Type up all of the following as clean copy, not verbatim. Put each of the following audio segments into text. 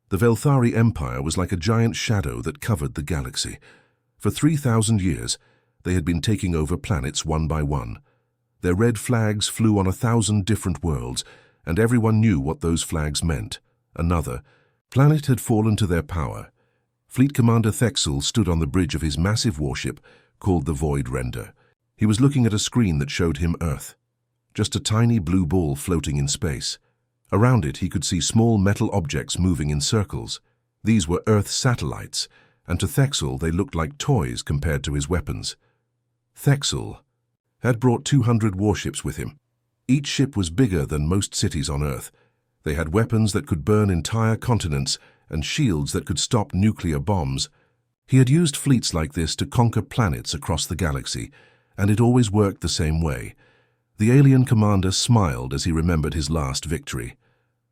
The Velthari Empire was like a giant shadow that covered the galaxy. For 3,000 years, they had been taking over planets one by one. Their red flags flew on 1,000 different worlds, and everyone knew what those flags meant. Another planet had fallen to their power. Fleet Commander Thexel stood on the bridge of his massive warship called the Void Render. He was looking at a screen that showed him Earth, just a tiny blue ball floating in space. Around it, he could see small metal objects moving in circles. These were Earth's satellites, and to Thexel they looked like toys compared to his weapons. Thexel had brought 200 warships with him. Each ship was bigger than most cities on Earth. They had weapons that could burn entire continents and shields that could stop nuclear bombs. He had used fleets like this to conquer planets across the galaxy, and it always worked the same way. The alien commander smiled as he remembered his last victory.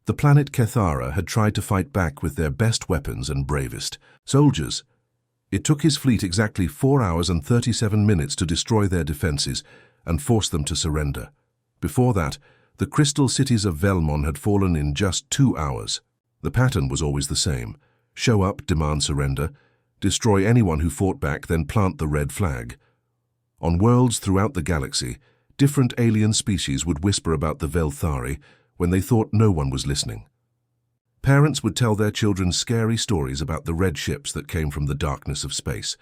The planet Kethara had tried to fight back with their best weapons and bravest soldiers. It took his fleet exactly 4 hours and 37 minutes to destroy their defenses and force them to surrender. Before that, the crystal cities of Velmon had fallen in just 2 hours. The pattern was always the same: show up, demand surrender, destroy anyone who fought back, then plant the red flag. On worlds throughout the galaxy, different alien species would whisper about the Velthari when they thought no one was listening. Parents would tell their children scary stories about the red ships that came from the darkness of space.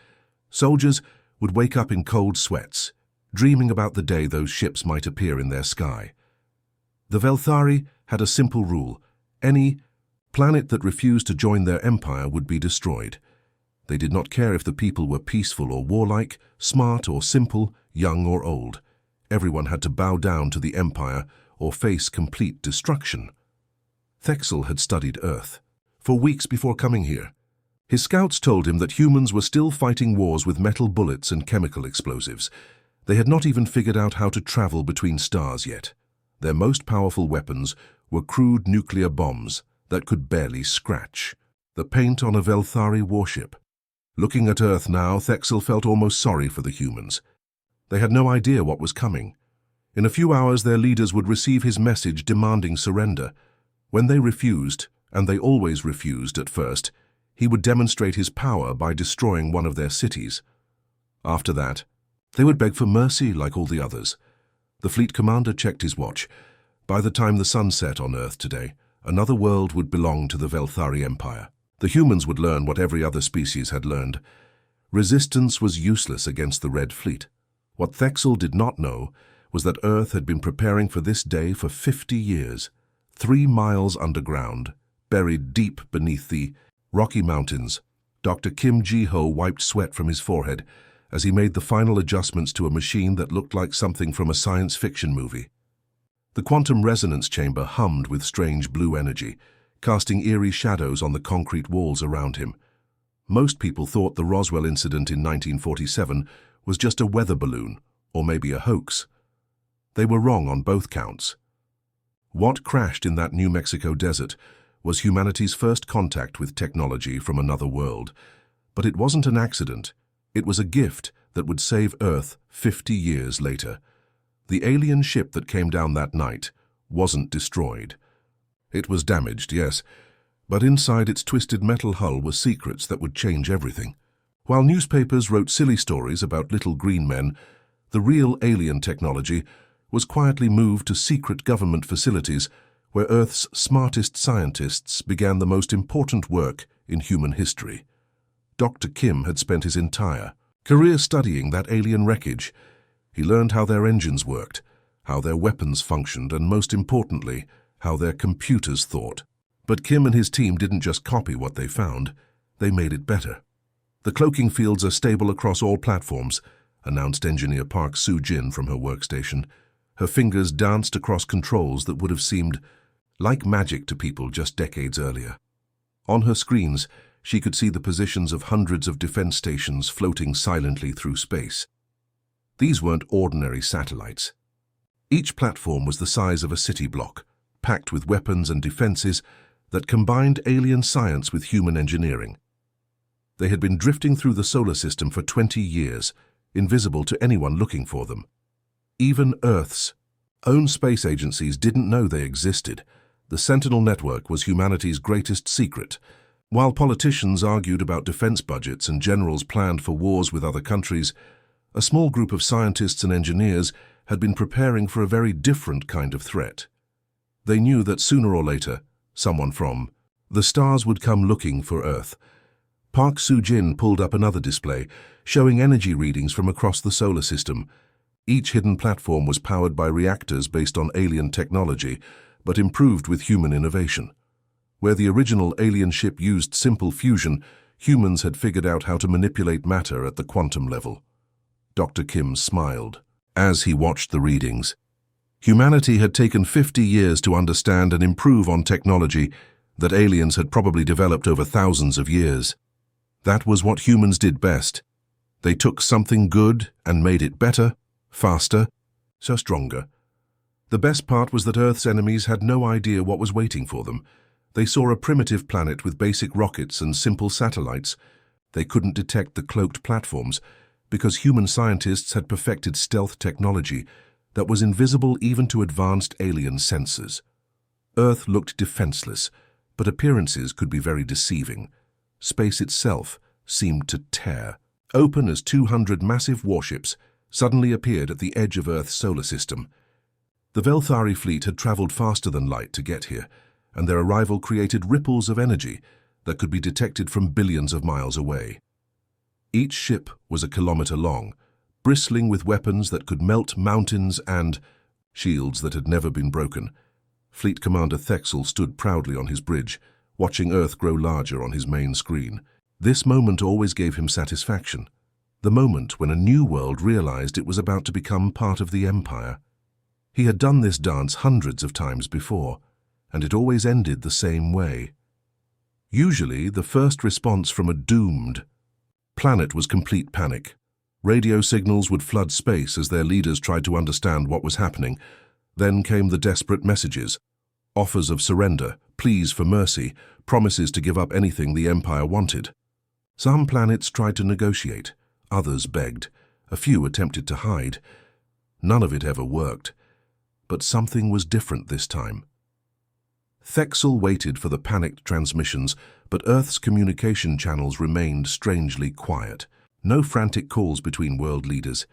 Soldiers would wake up in cold sweats, dreaming about the day those ships might appear in their sky. The Velthari had a simple rule: any planet that refused to join their empire would be destroyed. They did not care if the people were peaceful or warlike, smart or simple, young or old. Everyone had to bow down to the empire or face complete destruction. Thexel had studied Earth for weeks before coming here. His scouts told him that humans were still fighting wars with metal bullets and chemical explosives. They had not even figured out how to travel between stars yet. Their most powerful weapons were crude nuclear bombs that could barely scratch the paint on a Velthari warship. Looking at Earth now, Thexel felt almost sorry for the humans. They had no idea what was coming. In a few hours, their leaders would receive his message demanding surrender. When they refused, and they always refused at first, he would demonstrate his power by destroying one of their cities. After that, they would beg for mercy like all the others. The fleet commander checked his watch. By the time the sun set on Earth today, another world would belong to the Velthari Empire. The humans would learn what every other species had learned. Resistance was useless against the Red Fleet. What Thexel did not know was that Earth had been preparing for this day for 50 years. 3 miles underground, buried deep beneath the Rocky Mountains, Dr. Kim Ji-ho wiped sweat from his forehead as he made the final adjustments to a machine that looked like something from a science fiction movie. The quantum resonance chamber hummed with strange blue energy, casting eerie shadows on the concrete walls around him. Most people thought the Roswell incident in 1947 was just a weather balloon, or maybe a hoax. They were wrong on both counts. What crashed in that New Mexico desert was humanity's first contact with technology from another world. But it wasn't an accident. It was a gift that would save Earth 50 years later. The alien ship that came down that night wasn't destroyed. It was damaged, yes, but inside its twisted metal hull were secrets that would change everything. While newspapers wrote silly stories about little green men, the real alien technology was quietly moved to secret government facilities where Earth's smartest scientists began the most important work in human history. Dr. Kim had spent his entire career studying that alien wreckage. He learned how their engines worked, how their weapons functioned, and most importantly, how their computers thought. But Kim and his team didn't just copy what they found, they made it better. The cloaking fields are stable across all platforms, announced Engineer Park Soo-jin from her workstation. Her fingers danced across controls that would have seemed like magic to people just decades earlier. On her screens, she could see the positions of hundreds of defense stations floating silently through space. These weren't ordinary satellites. Each platform was the size of a city block, packed with weapons and defenses that combined alien science with human engineering. They had been drifting through the solar system for 20 years, invisible to anyone looking for them. Even Earth's own space agencies didn't know they existed. The Sentinel network was humanity's greatest secret, While politicians argued about defense budgets and generals planned for wars with other countries, a small group of scientists and engineers had been preparing for a very different kind of threat. They knew that sooner or later, someone from the stars would come looking for Earth. Park Soo-jin pulled up another display, showing energy readings from across the solar system. Each hidden platform was powered by reactors based on alien technology, but improved with human innovation. Where the original alien ship used simple fusion, humans had figured out how to manipulate matter at the quantum level. Dr. Kim smiled as he watched the readings. Humanity had taken 50 years to understand and improve on technology that aliens had probably developed over thousands of years. That was what humans did best. They took something good and made it better, faster, so stronger. The best part was that Earth's enemies had no idea what was waiting for them. They saw a primitive planet with basic rockets and simple satellites. They couldn't detect the cloaked platforms because human scientists had perfected stealth technology that was invisible even to advanced alien sensors. Earth looked defenseless, but appearances could be very deceiving. Space itself seemed to tear open as 200 massive warships suddenly appeared at the edge of Earth's solar system. The Velthari fleet had traveled faster than light to get here, and their arrival created ripples of energy that could be detected from billions of miles away. Each ship was a kilometer long, bristling with weapons that could melt mountains and shields that had never been broken. Fleet Commander Thexel stood proudly on his bridge, watching Earth grow larger on his main screen. This moment always gave him satisfaction, the moment when a new world realized it was about to become part of the Empire. He had done this dance hundreds of times before, and it always ended the same way. Usually, the first response from a doomed planet was complete panic. Radio signals would flood space as their leaders tried to understand what was happening. Then came the desperate messages, offers of surrender, pleas for mercy, promises to give up anything the Empire wanted. Some planets tried to negotiate, others begged, a few attempted to hide. None of it ever worked. But something was different this time. Thexel waited for the panicked transmissions, but Earth's communication channels remained strangely quiet. No frantic calls between world leaders,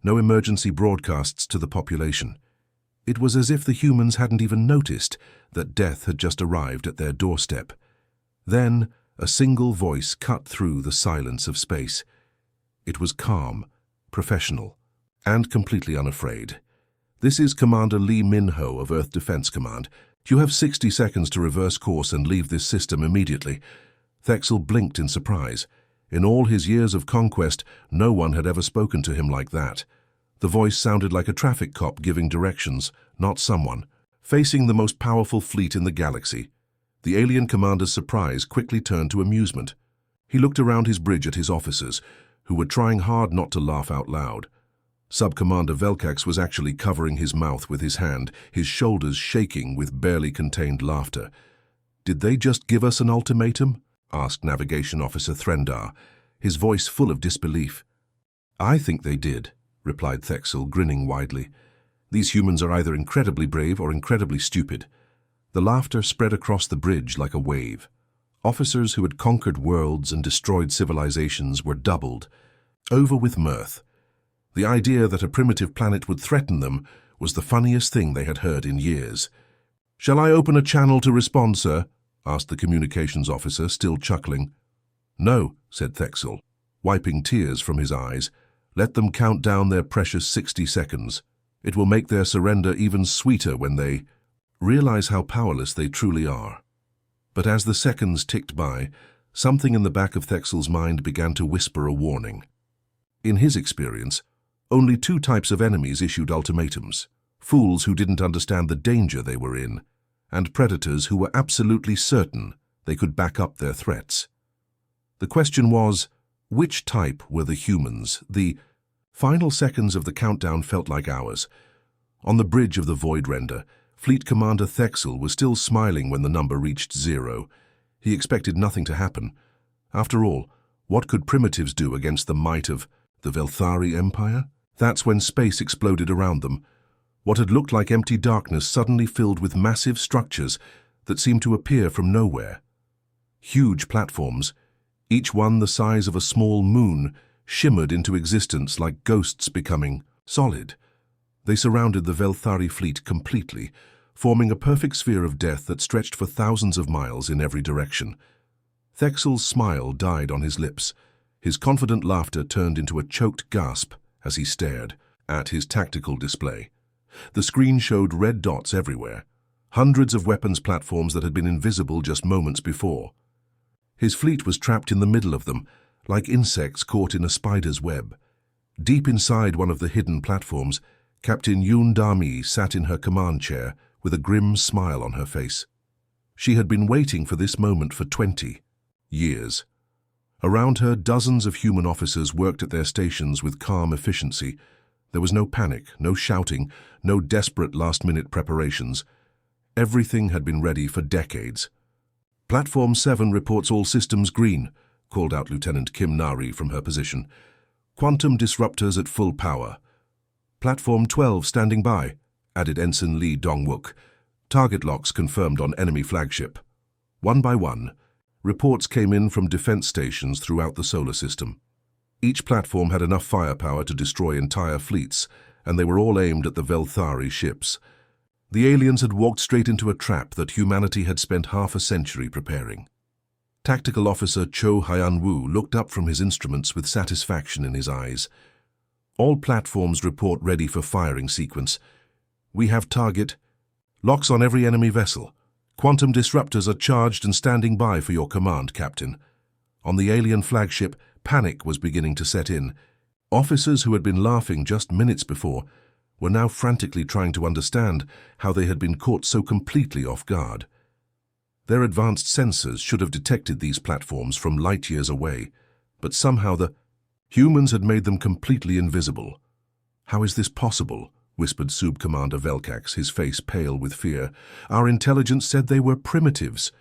no emergency broadcasts to the population. It was as if the humans hadn't even noticed that death had just arrived at their doorstep. Then, a single voice cut through the silence of space. It was calm, professional, and completely unafraid. "This is Commander Lee Min-ho of Earth Defense Command. You have 60 seconds to reverse course and leave this system immediately." Thexel blinked in surprise. In all his years of conquest, no one had ever spoken to him like that. The voice sounded like a traffic cop giving directions, not someone. Facing the most powerful fleet in the galaxy, the alien commander's surprise quickly turned to amusement. He looked around his bridge at his officers, who were trying hard not to laugh out loud. Sub-Commander Velkax was actually covering his mouth with his hand, his shoulders shaking with barely contained laughter. "Did they just give us an ultimatum?" asked Navigation Officer Threndar, his voice full of disbelief. "I think they did," replied Thexel, grinning widely. "These humans are either incredibly brave or incredibly stupid." The laughter spread across the bridge like a wave. Officers who had conquered worlds and destroyed civilizations were doubled, over with mirth. The idea that a primitive planet would threaten them was the funniest thing they had heard in years. "Shall I open a channel to respond, sir?" asked the communications officer, still chuckling. "No," said Thexel, wiping tears from his eyes. "Let them count down their precious 60 seconds. It will make their surrender even sweeter when they realize how powerless they truly are." But as the seconds ticked by, something in the back of Thexel's mind began to whisper a warning. In his experience, only two types of enemies issued ultimatums: fools who didn't understand the danger they were in, and predators who were absolutely certain they could back up their threats. The question was, which type were the humans? The final seconds of the countdown felt like hours. On the bridge of the Void Render, Fleet Commander Thexel was still smiling when the number reached 0. He expected nothing to happen. After all, what could primitives do against the might of the Velthari Empire? That's when space exploded around them. What had looked like empty darkness suddenly filled with massive structures that seemed to appear from nowhere. Huge platforms, each one the size of a small moon, shimmered into existence like ghosts becoming solid. They surrounded the Velthari fleet completely, forming a perfect sphere of death that stretched for thousands of miles in every direction. Thexel's smile died on his lips. His confident laughter turned into a choked gasp as he stared at his tactical display. The screen showed red dots everywhere, hundreds of weapons platforms that had been invisible just moments before. His fleet was trapped in the middle of them, like insects caught in a spider's web. Deep inside one of the hidden platforms, Captain Yoon Da-mi sat in her command chair with a grim smile on her face. She had been waiting for this moment for 20 years. Around her, dozens of human officers worked at their stations with calm efficiency. There was no panic, no shouting, no desperate last-minute preparations. Everything had been ready for decades. Platform 7 reports all systems green, called out Lieutenant Kim Nari from her position. Quantum disruptors at full power. Platform 12 standing by, added Ensign Lee Dong-wook. Target locks confirmed on enemy flagship. One by one, reports came in from defense stations throughout the solar system. Each platform had enough firepower to destroy entire fleets, and they were all aimed at the Velthari ships. The aliens had walked straight into a trap that humanity had spent half a century preparing. Tactical Officer Cho Hyun-woo looked up from his instruments with satisfaction in his eyes. All platforms report ready for firing sequence. We have target. Locks on every enemy vessel. Quantum disruptors are charged and standing by for your command, Captain. On the alien flagship, panic was beginning to set in. Officers who had been laughing just minutes before were now frantically trying to understand how they had been caught so completely off guard. Their advanced sensors should have detected these platforms from light years away, but somehow the humans had made them completely invisible. "How is this possible?" whispered Sub-Commander Velkax, his face pale with fear. "Our intelligence said they were primitives."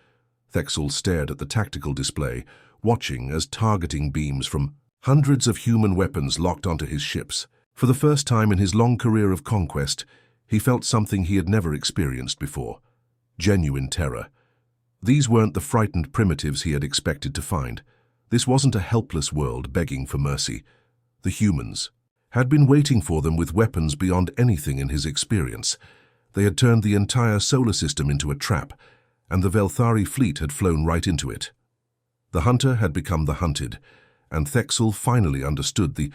Thexel stared at the tactical display, watching as targeting beams from hundreds of human weapons locked onto his ships. For the first time in his long career of conquest, he felt something he had never experienced before: genuine terror. These weren't the frightened primitives he had expected to find. This wasn't a helpless world begging for mercy. The humans had been waiting for them with weapons beyond anything in his experience. They had turned the entire solar system into a trap, and the Velthari fleet had flown right into it. The hunter had become the hunted, and Thexel finally understood the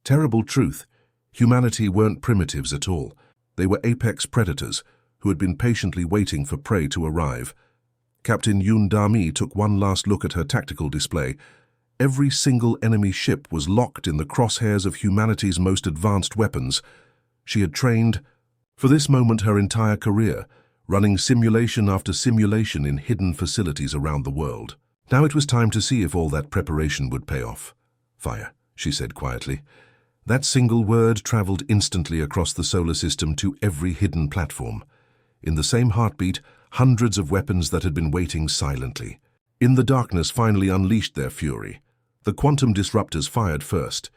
terrible truth. Humanity weren't primitives at all. They were apex predators who had been patiently waiting for prey to arrive. Captain Yoon Da-mi took one last look at her tactical display. Every single enemy ship was locked in the crosshairs of humanity's most advanced weapons. She had trained for this moment her entire career, running simulation after simulation in hidden facilities around the world. Now it was time to see if all that preparation would pay off. "Fire," she said quietly. That single word traveled instantly across the solar system to every hidden platform. In the same heartbeat, hundreds of weapons that had been waiting silently in the darkness finally unleashed their fury. The quantum disruptors fired first.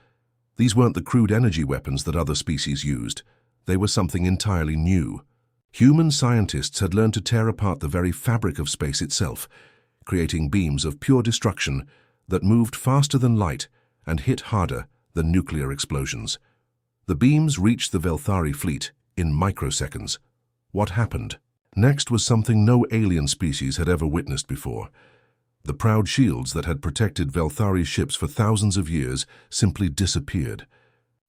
These weren't the crude energy weapons that other species used. They were something entirely new. Human scientists had learned to tear apart the very fabric of space itself, creating beams of pure destruction that moved faster than light and hit harder than nuclear explosions. The beams reached the Velthari fleet in microseconds. What happened next was something no alien species had ever witnessed before. The proud shields that had protected Velthari ships for thousands of years simply disappeared.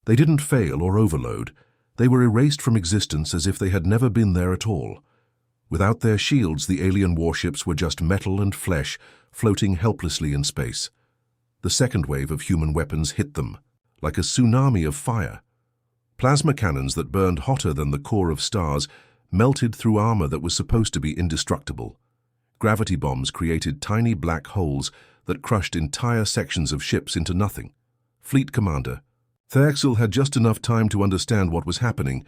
They didn't fail or overload. They were erased from existence as if they had never been there at all. Without their shields, the alien warships were just metal and flesh floating helplessly in space. The second wave of human weapons hit them, like a tsunami of fire. Plasma cannons that burned hotter than the core of stars melted through armor that was supposed to be indestructible. Gravity bombs created tiny black holes that crushed entire sections of ships into nothing. Fleet Commander Thexel had just enough time to understand what was happening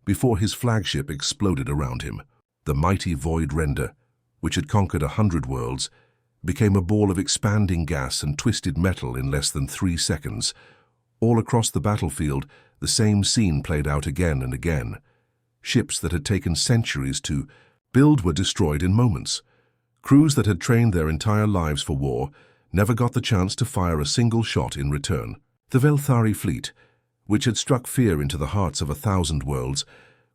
before his flagship exploded around him. The mighty Void Render, which had conquered 100 worlds, became a ball of expanding gas and twisted metal in less than 3 seconds. All across the battlefield, the same scene played out again and again. Ships that had taken centuries to build were destroyed in moments. Crews that had trained their entire lives for war never got the chance to fire a single shot in return. The Velthari fleet, which had struck fear into the hearts of 1,000 worlds,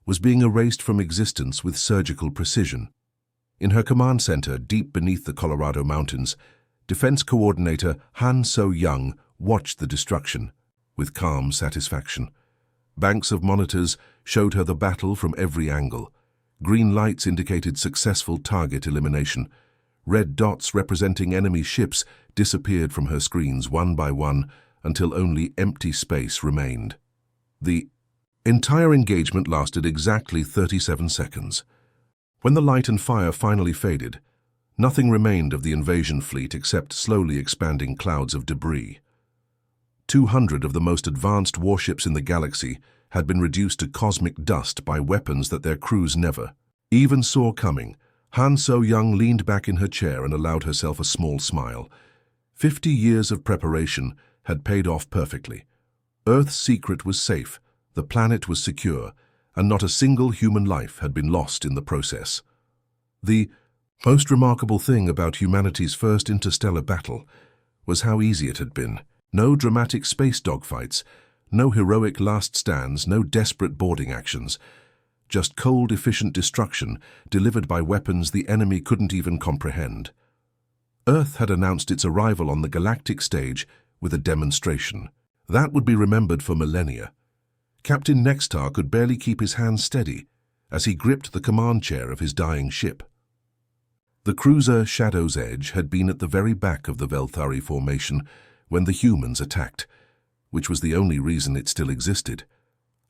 was being erased from existence with surgical precision. In her command center, deep beneath the Colorado Mountains, Defense Coordinator Han So-young watched the destruction with calm satisfaction. Banks of monitors showed her the battle from every angle. Green lights indicated successful target elimination. Red dots representing enemy ships disappeared from her screens one by one until only empty space remained. The entire engagement lasted exactly 37 seconds. When the light and fire finally faded, nothing remained of the invasion fleet except slowly expanding clouds of debris. 200 of the most advanced warships in the galaxy had been reduced to cosmic dust by weapons that their crews never even saw coming. Han So-young leaned back in her chair and allowed herself a small smile. 50 years of preparation had paid off perfectly. Earth's secret was safe, the planet was secure, and not a single human life had been lost in the process. The most remarkable thing about humanity's first interstellar battle was how easy it had been. No dramatic space dogfights, no heroic last stands, no desperate boarding actions. Just cold, efficient destruction delivered by weapons the enemy couldn't even comprehend. Earth had announced its arrival on the galactic stage with a demonstration. That would be remembered for millennia. Captain Nextar could barely keep his hands steady as he gripped the command chair of his dying ship. The cruiser Shadow's Edge had been at the very back of the Velthari formation when the humans attacked, which was the only reason it still existed.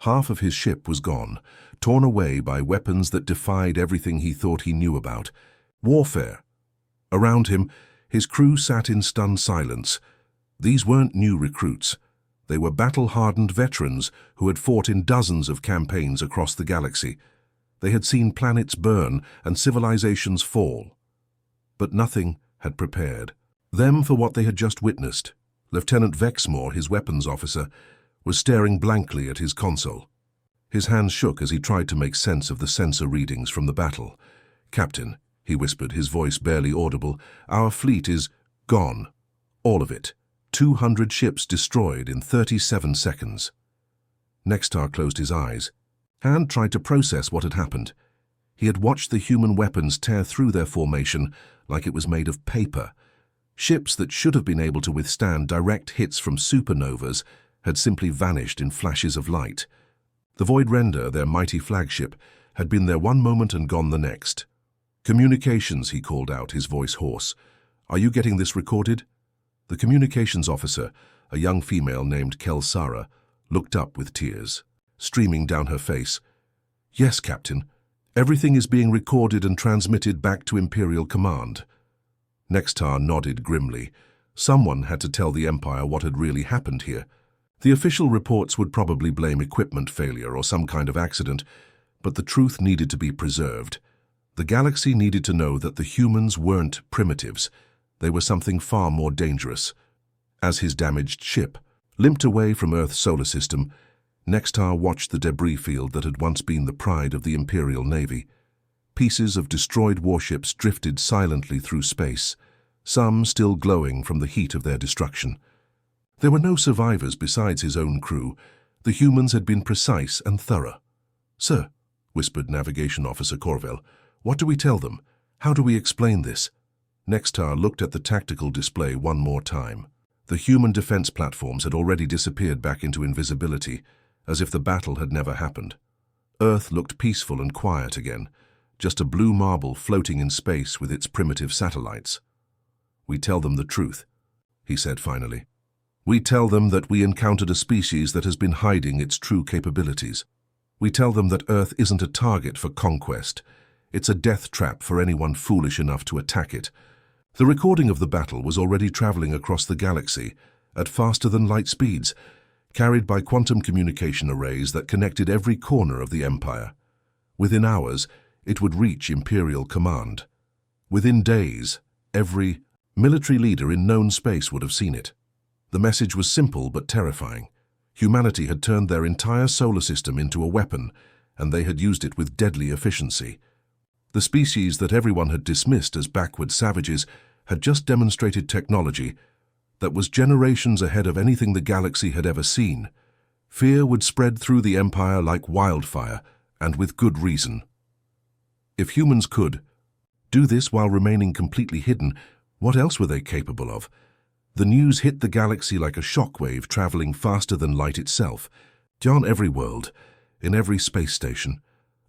Half of his ship was gone, torn away by weapons that defied everything he thought he knew about. Warfare. Around him, his crew sat in stunned silence. These weren't new recruits. They were battle-hardened veterans who had fought in dozens of campaigns across the galaxy. They had seen planets burn and civilizations fall. But nothing had prepared them for what they had just witnessed. Lieutenant Vexmore, his weapons officer, was staring blankly at his console. His hands shook as he tried to make sense of the sensor readings from the battle. "Captain," he whispered, his voice barely audible, "our fleet is gone. All of it. 200 ships destroyed in 37 seconds. Nextar closed his eyes. Han tried to process what had happened. He had watched the human weapons tear through their formation like it was made of paper. Ships that should have been able to withstand direct hits from supernovas had simply vanished in flashes of light. The Void Render, their mighty flagship, had been there one moment and gone the next. "Communications," he called out, his voice hoarse. "Are you getting this recorded?" The communications officer, a young female named Kelsara, looked up with tears streaming down her face. "Yes, Captain. Everything is being recorded and transmitted back to Imperial Command." Nextar nodded grimly. Someone had to tell the Empire what had really happened here. The official reports would probably blame equipment failure or some kind of accident, but the truth needed to be preserved. The galaxy needed to know that the humans weren't primitives. They were something far more dangerous. As his damaged ship limped away from Earth's solar system, Nextar watched the debris field that had once been the pride of the Imperial Navy. Pieces of destroyed warships drifted silently through space, some still glowing from the heat of their destruction. There were no survivors besides his own crew. The humans had been precise and thorough. "Sir," whispered Navigation Officer Corvell, "what do we tell them? How do we explain this?" Nextar looked at the tactical display one more time. The human defense platforms had already disappeared back into invisibility, as if the battle had never happened. Earth looked peaceful and quiet again, just a blue marble floating in space with its primitive satellites. "We tell them the truth," he said finally. "We tell them that we encountered a species that has been hiding its true capabilities. We tell them that Earth isn't a target for conquest. It's a death trap for anyone foolish enough to attack it." The recording of the battle was already traveling across the galaxy at faster-than-light speeds, carried by quantum communication arrays that connected every corner of the Empire. Within hours, it would reach Imperial Command. Within days, every military leader in known space would have seen it. The message was simple but terrifying. Humanity had turned their entire solar system into a weapon, and they had used it with deadly efficiency. The species that everyone had dismissed as backward savages had just demonstrated technology that was generations ahead of anything the galaxy had ever seen. Fear would spread through the Empire like wildfire, and with good reason. If humans could do this while remaining completely hidden, what else were they capable of? The news hit the galaxy like a shockwave, traveling faster than light itself. On every world, in every space station,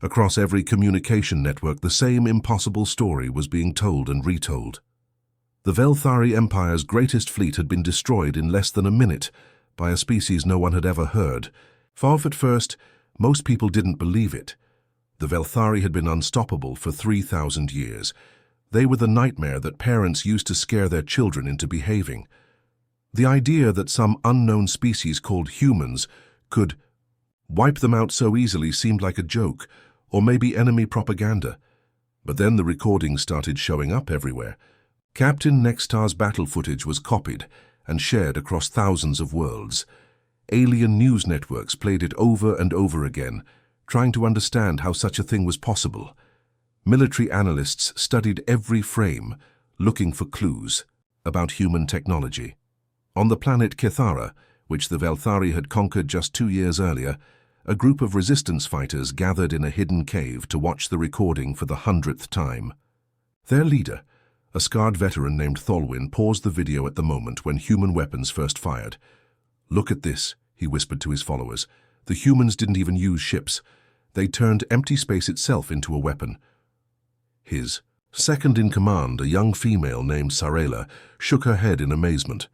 across every communication network, the same impossible story was being told and retold. The Velthari Empire's greatest fleet had been destroyed in less than a minute by a species no one had ever heard. At first, most people didn't believe it. The Velthari had been unstoppable for 3,000 years. They were the nightmare that parents used to scare their children into behaving. The idea that some unknown species called humans could wipe them out so easily seemed like a joke, or maybe enemy propaganda. But then the recordings started showing up everywhere. Captain Nextar's battle footage was copied and shared across thousands of worlds. Alien news networks played it over and over again, trying to understand how such a thing was possible. Military analysts studied every frame, looking for clues about human technology. On the planet Kithara, which the Velthari had conquered just 2 years earlier, a group of resistance fighters gathered in a hidden cave to watch the recording for the 100th time. Their leader, a scarred veteran named Tholwyn, paused the video at the moment when human weapons first fired. "Look at this," he whispered to his followers. "The humans didn't even use ships. They turned empty space itself into a weapon." His second-in-command, a young female named Sarela, shook her head in amazement.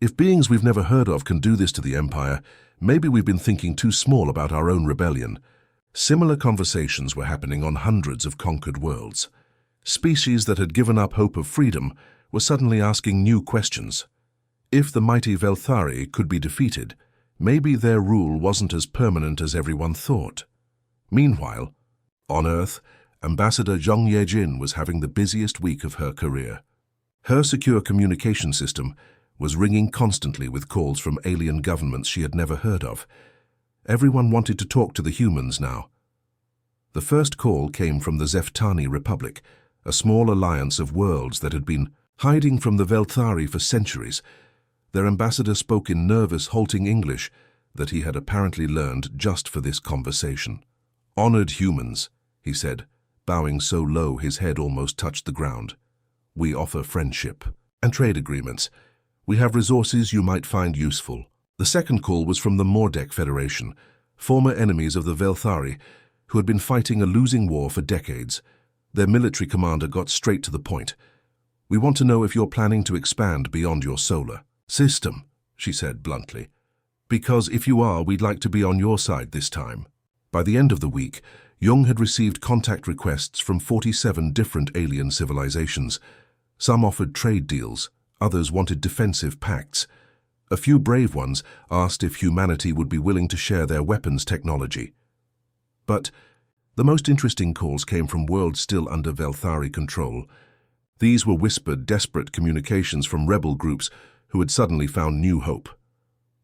"If beings we've never heard of can do this to the Empire, maybe we've been thinking too small about our own rebellion." Similar conversations were happening on hundreds of conquered worlds. Species that had given up hope of freedom were suddenly asking new questions. If the mighty Velthari could be defeated, maybe their rule wasn't as permanent as everyone thought. Meanwhile, on Earth, Ambassador Zhong Yejin was having the busiest week of her career. Her secure communication system was ringing constantly with calls from alien governments she had never heard of. Everyone wanted to talk to the humans now. The first call came from the Zeftani Republic, a small alliance of worlds that had been hiding from the Velthari for centuries. Their ambassador spoke in nervous, halting English that he had apparently learned just for this conversation. "Honored humans," he said, bowing so low his head almost touched the ground. "We offer friendship and trade agreements. We have resources you might find useful." The second call was from the Mordek Federation, former enemies of the Velthari, who had been fighting a losing war for decades. Their military commander got straight to the point. "We want to know if you're planning to expand beyond your solar system," she said bluntly. "Because if you are, we'd like to be on your side this time." By the end of the week, Jung had received contact requests from 47 different alien civilizations. Some offered trade deals, others wanted defensive pacts. A few brave ones asked if humanity would be willing to share their weapons technology. But the most interesting calls came from worlds still under Velthari control. These were whispered, desperate communications from rebel groups who had suddenly found new hope.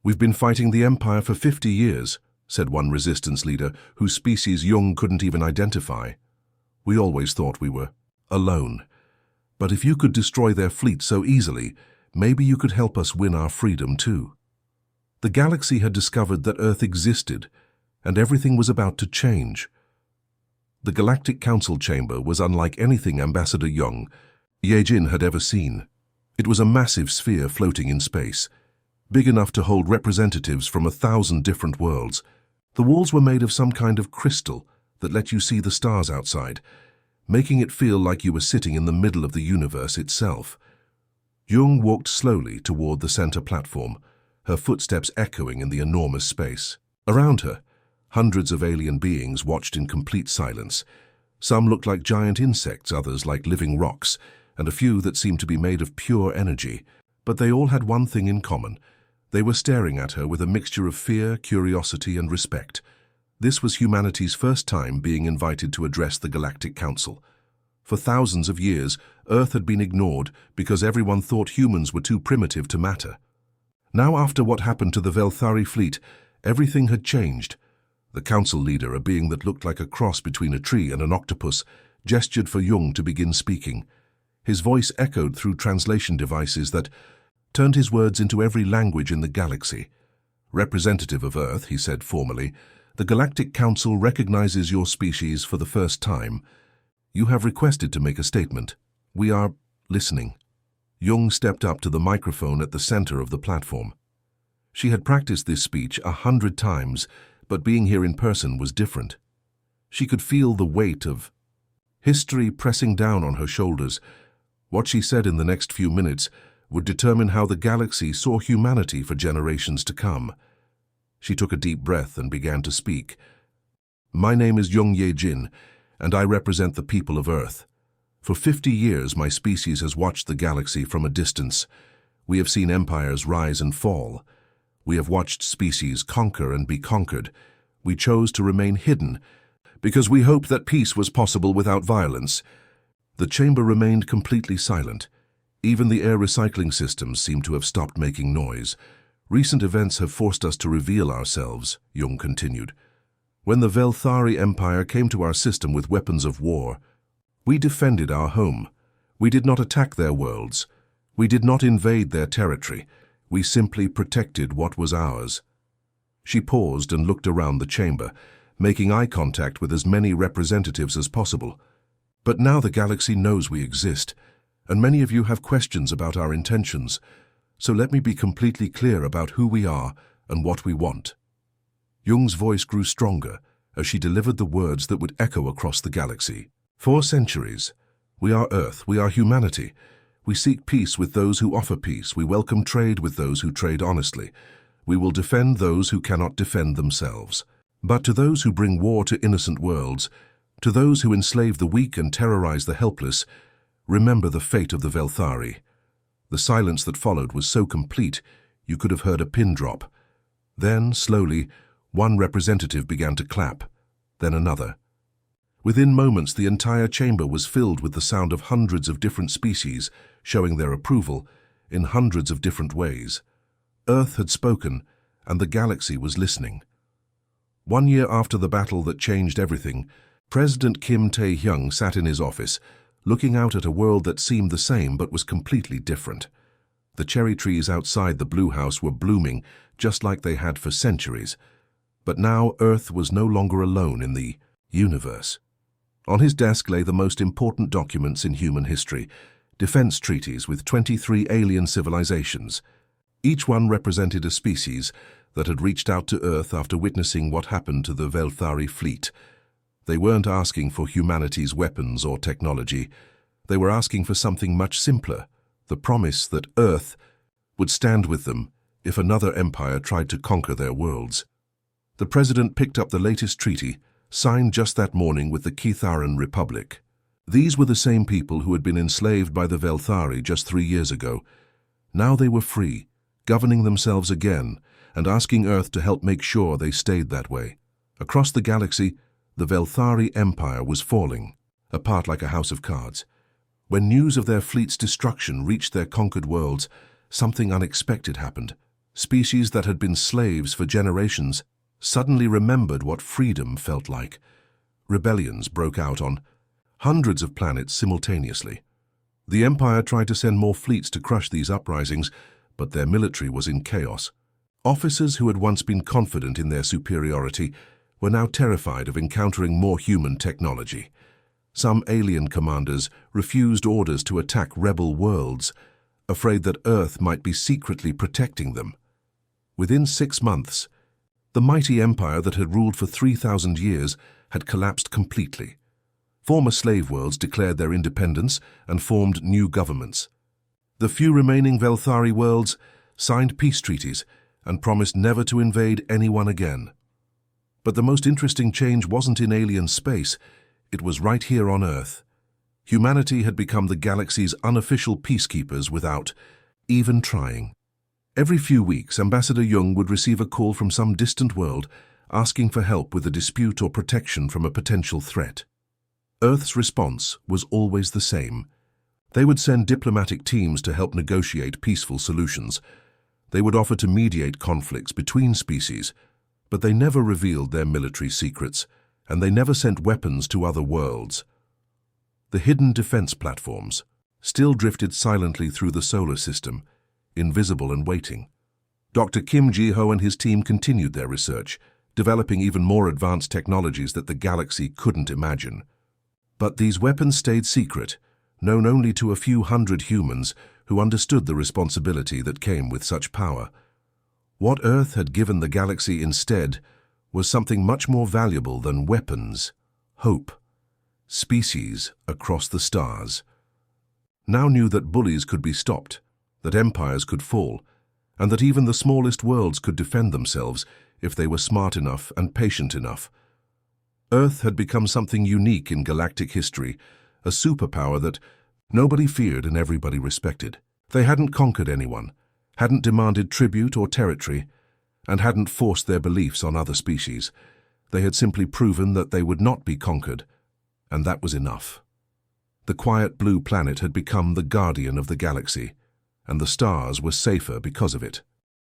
"We've been fighting the Empire for 50 years, said one resistance leader whose species Jung couldn't even identify. "We always thought we were alone. But if you could destroy their fleet so easily, maybe you could help us win our freedom too." The galaxy had discovered that Earth existed, and everything was about to change. The Galactic Council chamber was unlike anything Ambassador Yejin had ever seen. It was a massive sphere floating in space, big enough to hold representatives from 1,000 different worlds. The walls were made of some kind of crystal that let you see the stars outside, making it feel like you were sitting in the middle of the universe itself. Jung walked slowly toward the center platform, her footsteps echoing in the enormous space. Around her, hundreds of alien beings watched in complete silence. Some looked like giant insects, others like living rocks, and a few that seemed to be made of pure energy. But they all had one thing in common. They were staring at her with a mixture of fear, curiosity, and respect. This was humanity's first time being invited to address the Galactic Council. For thousands of years, Earth had been ignored because everyone thought humans were too primitive to matter. Now, after what happened to the Velthari fleet, everything had changed. The council leader, a being that looked like a cross between a tree and an octopus, gestured for Jung to begin speaking. His voice echoed through translation devices that turned his words into every language in the galaxy. "Representative of Earth," he said formally, "the Galactic Council recognizes your species for the first time. You have requested to make a statement. We are listening." Jung stepped up to the microphone at the center of the platform. She had practiced this speech 100 times, but being here in person was different. She could feel the weight of history pressing down on her shoulders. What she said in the next few minutes would determine how the galaxy saw humanity for generations to come. She took a deep breath and began to speak. "My name is Jung Ye-jin, and I represent the people of Earth. For 50 years, my species has watched the galaxy from a distance. We have seen empires rise and fall. We have watched species conquer and be conquered. We chose to remain hidden because we hoped that peace was possible without violence." The chamber remained completely silent. Even the air recycling systems seemed to have stopped making noise. "Recent events have forced us to reveal ourselves," Jung continued. "When the Velthari Empire came to our system with weapons of war, we defended our home. We did not attack their worlds. We did not invade their territory. We simply protected what was ours." She paused and looked around the chamber, making eye contact with as many representatives as possible. "But now the galaxy knows we exist, and many of you have questions about our intentions. So let me be completely clear about who we are and what we want." Jung's voice grew stronger as she delivered the words that would echo across the galaxy. "For centuries, we are Earth, we are humanity. We seek peace with those who offer peace. We welcome trade with those who trade honestly. We will defend those who cannot defend themselves. But to those who bring war to innocent worlds, to those who enslave the weak and terrorize the helpless, remember the fate of the Velthari." The silence that followed was so complete you could have heard a pin drop. Then, slowly, one representative began to clap, then another. Within moments, the entire chamber was filled with the sound of hundreds of different species showing their approval in hundreds of different ways. Earth had spoken, and the galaxy was listening. 1 year after the battle that changed everything, President Kim Tae-hyung sat in his office, looking out at a world that seemed the same but was completely different. The cherry trees outside the Blue House were blooming just like they had for centuries. But now Earth was no longer alone in the universe. On his desk lay the most important documents in human history, defense treaties with 23 alien civilizations. Each one represented a species that had reached out to Earth after witnessing what happened to the Velthari fleet. They weren't asking for humanity's weapons or technology. They were asking for something much simpler, the promise that Earth would stand with them if another empire tried to conquer their worlds. The president picked up the latest treaty, signed just that morning with the Kitharan Republic. These were the same people who had been enslaved by the Velthari just 3 years ago. Now they were free, governing themselves again, and asking Earth to help make sure they stayed that way. Across the galaxy, the Velthari Empire was falling, apart like a house of cards. When news of their fleet's destruction reached their conquered worlds, something unexpected happened. Species that had been slaves for generations suddenly remembered what freedom felt like. Rebellions broke out on hundreds of planets simultaneously. The Empire tried to send more fleets to crush these uprisings, but their military was in chaos. Officers who had once been confident in their superiority were now terrified of encountering more human technology. Some alien commanders refused orders to attack rebel worlds, afraid that Earth might be secretly protecting them. Within 6 months, the mighty empire that had ruled for 3,000 years had collapsed completely. Former slave worlds declared their independence and formed new governments. The few remaining Velthari worlds signed peace treaties and promised never to invade anyone again. But the most interesting change wasn't in alien space, it was right here on Earth. Humanity had become the galaxy's unofficial peacekeepers without even trying. Every few weeks, Ambassador Jung would receive a call from some distant world asking for help with a dispute or protection from a potential threat. Earth's response was always the same. They would send diplomatic teams to help negotiate peaceful solutions. They would offer to mediate conflicts between species, but they never revealed their military secrets, and they never sent weapons to other worlds. The hidden defense platforms still drifted silently through the solar system, invisible and waiting. Dr. Kim Ji-ho and his team continued their research, developing even more advanced technologies that the galaxy couldn't imagine. But these weapons stayed secret, known only to a few hundred humans who understood the responsibility that came with such power. What Earth had given the galaxy instead was something much more valuable than weapons: hope. Species across the stars now knew that bullies could be stopped, that empires could fall, and that even the smallest worlds could defend themselves if they were smart enough and patient enough. Earth had become something unique in galactic history, a superpower that nobody feared and everybody respected. They hadn't conquered anyone, hadn't demanded tribute or territory, and hadn't forced their beliefs on other species. They had simply proven that they would not be conquered, and that was enough. The quiet blue planet had become the guardian of the galaxy, and the stars were safer because of it.